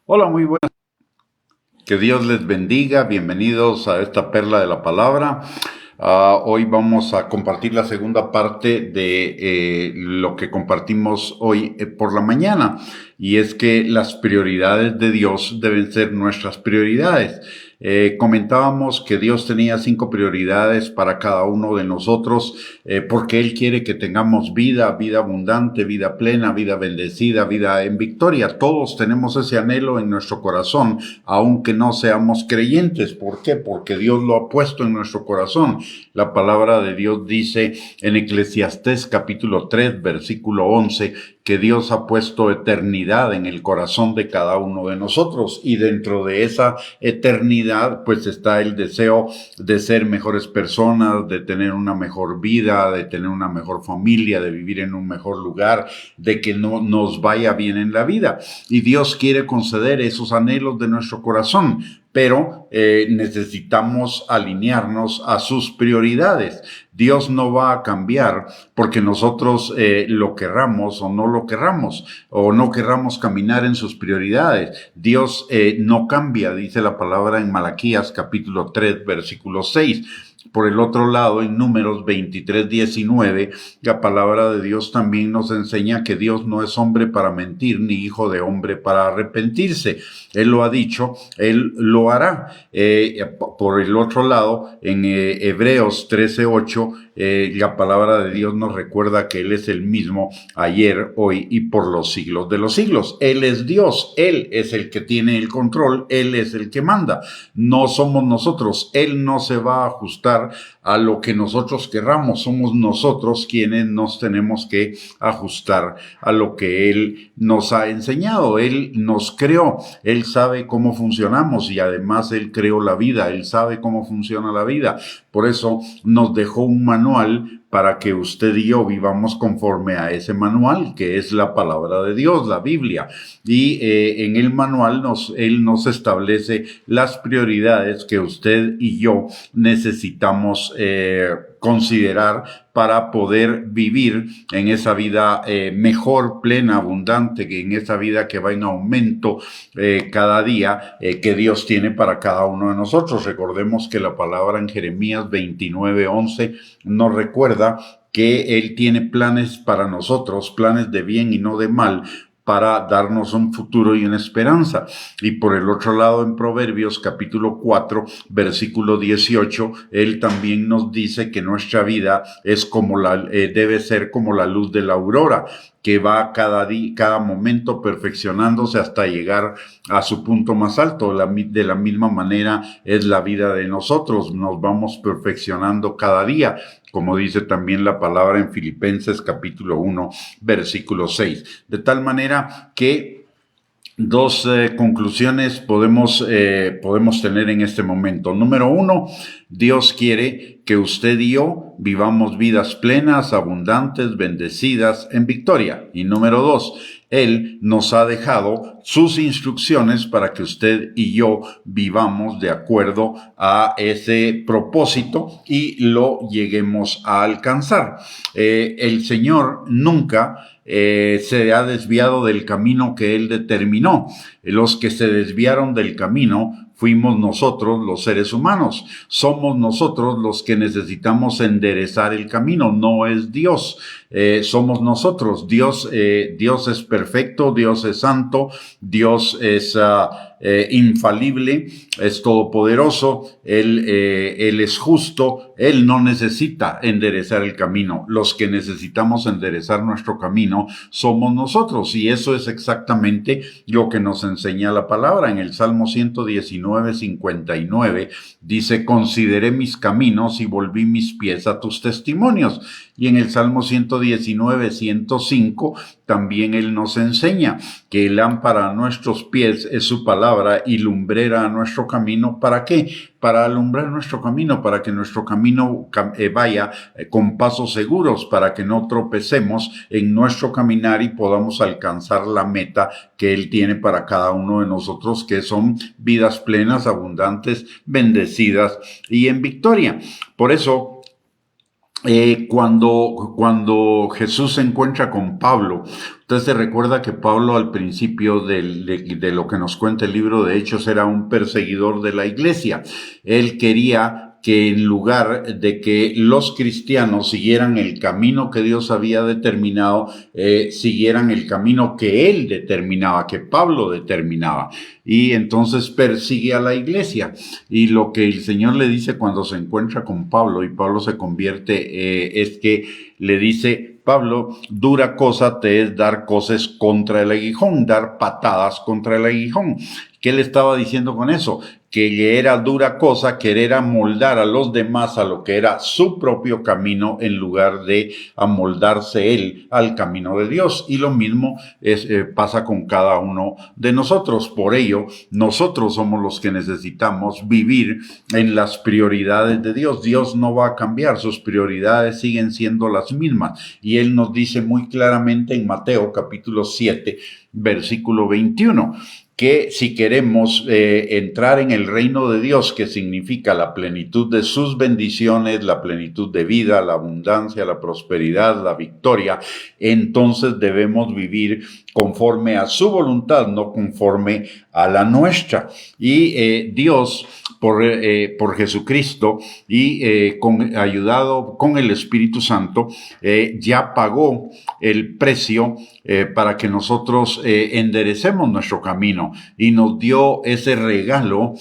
Hola, muy buenas. Que Dios les bendiga. Bienvenidos a esta perla de la palabra. Hoy vamos a compartir la segunda parte de lo que compartimos hoy por la mañana. Y es que las prioridades de Dios deben ser nuestras prioridades. Comentábamos que Dios tenía 5 prioridades para cada uno de nosotros, porque Él quiere que tengamos vida abundante, vida plena, vida bendecida, vida en victoria. Todos tenemos ese anhelo en nuestro corazón, aunque no seamos creyentes. ¿Por qué? Porque Dios lo ha puesto en nuestro corazón. La palabra de Dios dice en Eclesiastés capítulo 3, versículo 11, que Dios ha puesto eternidad en el corazón de cada uno de nosotros, y dentro de esa eternidad pues está el deseo de ser mejores personas, de tener una mejor vida, de tener una mejor familia, de vivir en un mejor lugar, de que no nos vaya bien en la vida. Y Dios quiere conceder esos anhelos de nuestro corazón, pero necesitamos alinearnos a sus prioridades. Dios no va a cambiar porque nosotros lo querramos o no lo querramos, o no querramos caminar en sus prioridades. Dios no cambia, dice la palabra en Malaquías capítulo 3, versículo 6. Por el otro lado, en Números 23:19, la palabra de Dios también nos enseña que Dios no es hombre para mentir, ni hijo de hombre para arrepentirse. Él lo ha dicho, Él lo hará. Por el otro lado, en Hebreos 13:8, la palabra de Dios nos recuerda que Él es el mismo ayer, hoy y por los siglos de los siglos. Él es Dios, Él es el que tiene el control, Él es el que manda. No somos nosotros. Él no se va a ajustar a lo que nosotros querramos. Somos nosotros quienes nos tenemos que ajustar a lo que Él nos ha enseñado. Él nos creó, Él sabe cómo funcionamos, y además Él creó la vida, Él sabe cómo funciona la vida. Por eso nos dejó un manual para que usted y yo vivamos conforme a ese manual, que es la palabra de Dios, la Biblia. Y en el manual Él nos establece las prioridades que usted y yo necesitamos considerar para poder vivir en esa vida mejor, plena, abundante, que en esa vida que va en aumento cada día, que Dios tiene para cada uno de nosotros. Recordemos que la palabra en Jeremías 29:11 nos recuerda que Él tiene planes para nosotros, planes de bien y no de mal, para darnos un futuro y una esperanza. Y por el otro lado, en Proverbios capítulo 4, versículo 18, Él también nos dice que nuestra vida es como debe ser como la luz de la aurora, que va cada día, cada momento perfeccionándose hasta llegar a su punto más alto. De la misma manera es la vida de nosotros, nos vamos perfeccionando cada día, como dice también la palabra en Filipenses capítulo 1, versículo 6. De tal manera que dos conclusiones podemos tener en este momento. Número 1, Dios quiere que usted y yo vivamos vidas plenas, abundantes, bendecidas, en victoria. Y número 2, Él nos ha dejado sus instrucciones para que usted y yo vivamos de acuerdo a ese propósito y lo lleguemos a alcanzar. El Señor nunca se ha desviado del camino que Él determinó. Los que se desviaron del camino fuimos nosotros, los seres humanos. Somos nosotros los que necesitamos enderezar el camino, no es Dios. Somos nosotros. Dios es perfecto, Dios es santo, Dios es infalible, es todopoderoso, Él es justo, Él no necesita enderezar el camino. Los que necesitamos enderezar nuestro camino somos nosotros, y eso es exactamente lo que nos enseña la palabra. En el Salmo 119:59 dice: consideré mis caminos y volví mis pies a tus testimonios. Y en el Salmo 119:105 también Él nos enseña que lámpara a nuestros pies es su palabra y lumbrera a nuestro camino. ¿Para qué? Para alumbrar nuestro camino, para que nuestro camino vaya con pasos seguros, para que no tropecemos en nuestro caminar y podamos alcanzar la meta que Él tiene para cada uno de nosotros, que son vidas plenas, abundantes, bendecidas y en victoria. Por eso, Cuando Jesús se encuentra con Pablo, usted se recuerda que Pablo al principio de lo que nos cuenta el libro de Hechos era un perseguidor de la iglesia. Él quería que en lugar de que los cristianos siguieran el camino que Dios había determinado, siguieran el camino que él determinaba, que Pablo determinaba. Y entonces persigue a la iglesia. Y lo que el Señor le dice cuando se encuentra con Pablo y Pablo se convierte, es que le dice: Pablo, dura cosa te es dar cosas contra el aguijón, dar patadas contra el aguijón. ¿Qué le estaba diciendo con eso? Que era dura cosa querer amoldar a los demás a lo que era su propio camino en lugar de amoldarse él al camino de Dios. Y lo mismo pasa con cada uno de nosotros. Por ello, nosotros somos los que necesitamos vivir en las prioridades de Dios. Dios no va a cambiar, sus prioridades siguen siendo las mismas. Y Él nos dice muy claramente en Mateo capítulo 7, versículo 21, que si queremos entrar en el reino de Dios, que significa la plenitud de sus bendiciones, la plenitud de vida, la abundancia, la prosperidad, la victoria, entonces debemos vivir conforme a su voluntad, no conforme a la nuestra. Y Dios, por Jesucristo y ayudado con el Espíritu Santo, ya pagó el precio para que nosotros enderecemos nuestro camino, y nos dio ese regalo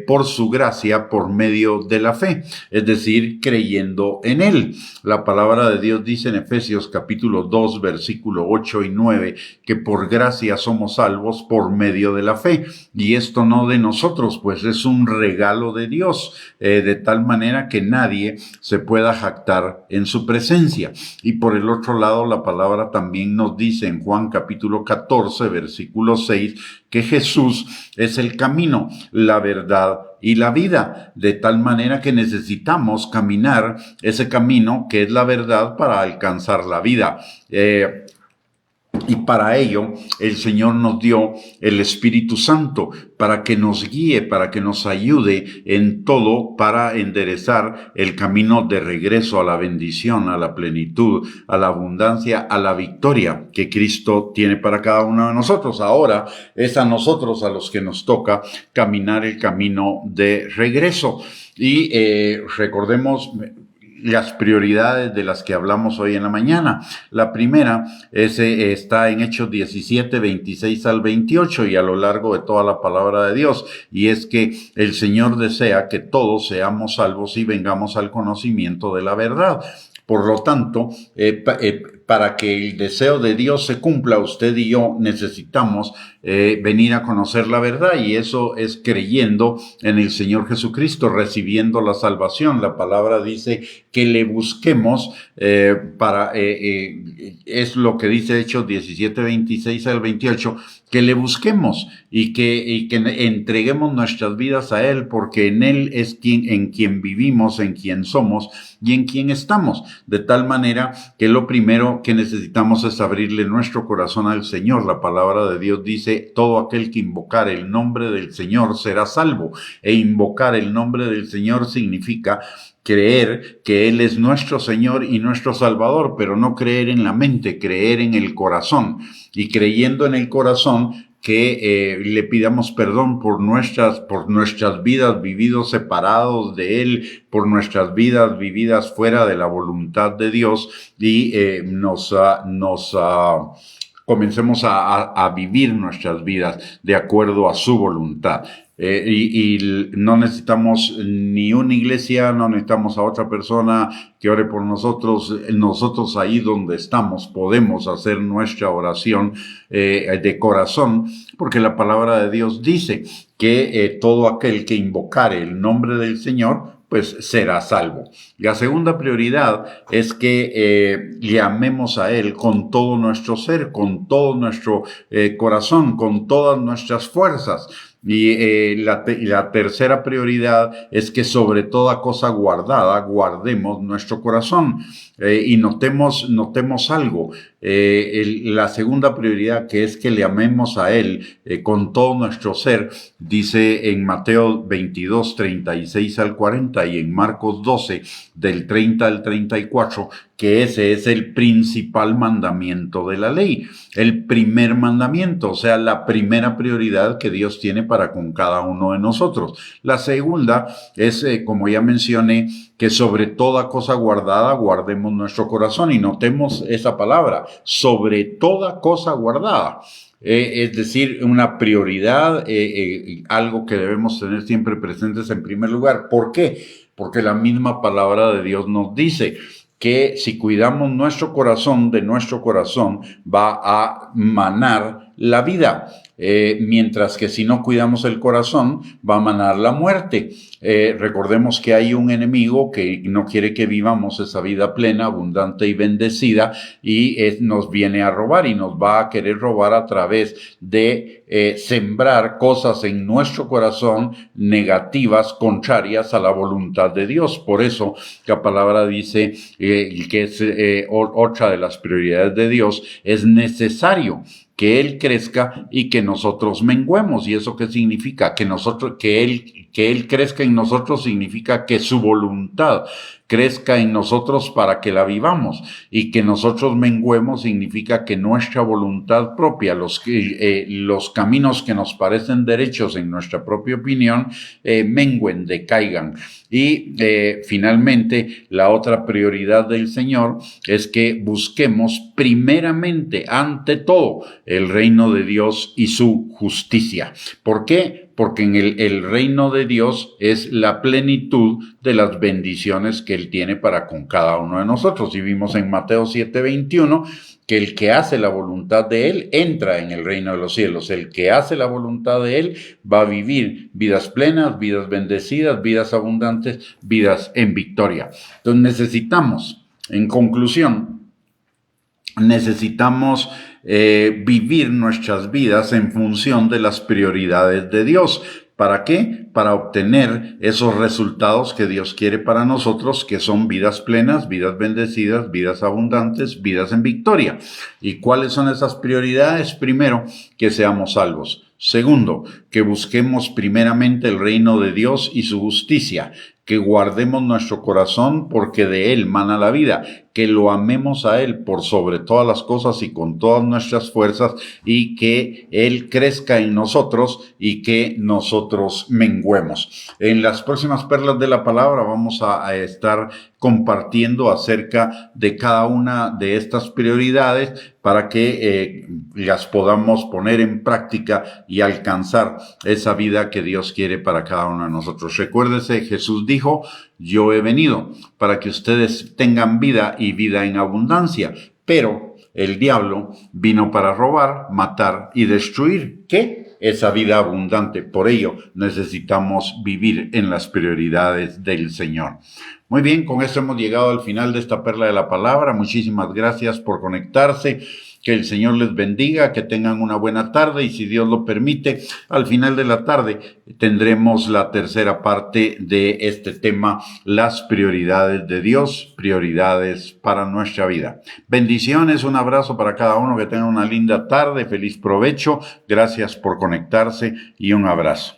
por su gracia, por medio de la fe, es decir, creyendo en Él. La palabra de Dios dice en Efesios capítulo 2, versículo 8 y 9, que por gracia somos salvos por medio de la fe, y esto no de nosotros, pues es un regalo de Dios, de tal manera que nadie se pueda jactar en su presencia. Y por el otro lado, la palabra también nos dice en Juan capítulo 14, versículo 6, que Jesús es el camino, la verdad y la vida, de tal manera que necesitamos caminar ese camino que es la verdad para alcanzar la vida. Y para ello el Señor nos dio el Espíritu Santo para que nos guíe, para que nos ayude en todo, para enderezar el camino de regreso a la bendición, a la plenitud, a la abundancia, a la victoria que Cristo tiene para cada uno de nosotros. Ahora es a nosotros a los que nos toca caminar el camino de regreso. Y recordemos las prioridades de las que hablamos hoy en la mañana. La primera está en Hechos 17, 26 al 28 y a lo largo de toda la palabra de Dios, y es que el Señor desea que todos seamos salvos y vengamos al conocimiento de la verdad. Por lo tanto, para que el deseo de Dios se cumpla, usted y yo necesitamos venir a conocer la verdad, y eso es creyendo en el Señor Jesucristo, recibiendo la salvación. La palabra dice que le busquemos, es lo que dice Hechos 17, 26 al 28, que le busquemos y que entreguemos nuestras vidas a Él, porque en Él es en quien vivimos, en quien somos y en quien estamos. De tal manera que lo primero que necesitamos es abrirle nuestro corazón al Señor. La palabra de Dios dice: todo aquel que invocar el nombre del Señor será salvo. E invocar el nombre del Señor significa creer que Él es nuestro Señor y nuestro Salvador, pero no creer en la mente, creer en el corazón. Y creyendo en el corazón, que le pidamos perdón por nuestras vidas vividas separados de Él, por nuestras vidas vividas fuera de la voluntad de Dios, y comencemos a vivir nuestras vidas de acuerdo a su voluntad. Y no necesitamos ni una iglesia, no necesitamos a otra persona que ore por nosotros. Nosotros ahí donde estamos podemos hacer nuestra oración de corazón, porque la palabra de Dios dice que todo aquel que invocare el nombre del Señor pues será salvo. La segunda prioridad es que le amemos a Él con todo nuestro ser, con todo nuestro corazón, con todas nuestras fuerzas. Y la tercera prioridad es que sobre toda cosa guardada, guardemos nuestro corazón. Y notemos algo. La segunda prioridad, que es que le amemos a Él con todo nuestro ser, dice en Mateo 22, 36 al 40 y en Marcos 12, del 30 al 34, que ese es el principal mandamiento de la ley, el primer mandamiento, o sea, la primera prioridad que Dios tiene para con cada uno de nosotros. La segunda es, como ya mencioné, que sobre toda cosa guardada guardemos nuestro corazón, y notemos esa palabra, sobre toda cosa guardada. Es decir, una prioridad, algo que debemos tener siempre presentes en primer lugar. ¿Por qué? Porque la misma palabra de Dios nos dice que si cuidamos nuestro corazón, de nuestro corazón va a manar la vida. Mientras que si no cuidamos el corazón, va a manar la muerte. Recordemos que hay un enemigo que no quiere que vivamos esa vida plena, abundante y bendecida, y nos viene a robar, y nos va a querer robar a través de sembrar cosas en nuestro corazón negativas, contrarias a la voluntad de Dios. Por eso la palabra dice que es otra de las prioridades de Dios, es necesario que Él crezca y que nosotros menguemos. ¿Y eso qué significa? Que Él crezca en nosotros significa que su voluntad crezca en nosotros para que la vivamos, y que nosotros menguemos significa que nuestra voluntad propia, los caminos que nos parecen derechos en nuestra propia opinión, mengüen, decaigan. Y finalmente, la otra prioridad del Señor es que busquemos primeramente, ante todo, el reino de Dios y su justicia. ¿Por qué? Porque en el reino de Dios es la plenitud de las bendiciones que Él tiene para con cada uno de nosotros. Y vimos en Mateo 7:21 que el que hace la voluntad de Él entra en el reino de los cielos. El que hace la voluntad de Él va a vivir vidas plenas, vidas bendecidas, vidas abundantes, vidas en victoria. Entonces necesitamos, en conclusión, necesitamos vivir nuestras vidas en función de las prioridades de Dios. ¿Para qué? Para obtener esos resultados que Dios quiere para nosotros, que son vidas plenas, vidas bendecidas, vidas abundantes, vidas en victoria. ¿Y cuáles son esas prioridades? Primero, que seamos salvos. Segundo, que busquemos primeramente el reino de Dios y su justicia, que guardemos nuestro corazón porque de Él mana la vida, que lo amemos a Él por sobre todas las cosas y con todas nuestras fuerzas, y que Él crezca en nosotros y que nosotros menguemos. En las próximas perlas de la palabra vamos a estar compartiendo acerca de cada una de estas prioridades para que las podamos poner en práctica y alcanzar esa vida que Dios quiere para cada uno de nosotros. Recuérdese, Jesús dijo: yo he venido para que ustedes tengan vida y vida en abundancia, pero el diablo vino para robar, matar y destruir. ¿Qué? Esa vida abundante. Por ello necesitamos vivir en las prioridades del Señor. Muy bien, con esto hemos llegado al final de esta perla de la palabra. Muchísimas gracias por conectarse. Que el Señor les bendiga, que tengan una buena tarde, y si Dios lo permite, al final de la tarde tendremos la tercera parte de este tema, las prioridades de Dios, prioridades para nuestra vida. Bendiciones, un abrazo para cada uno, que tengan una linda tarde, feliz provecho, gracias por conectarse y un abrazo.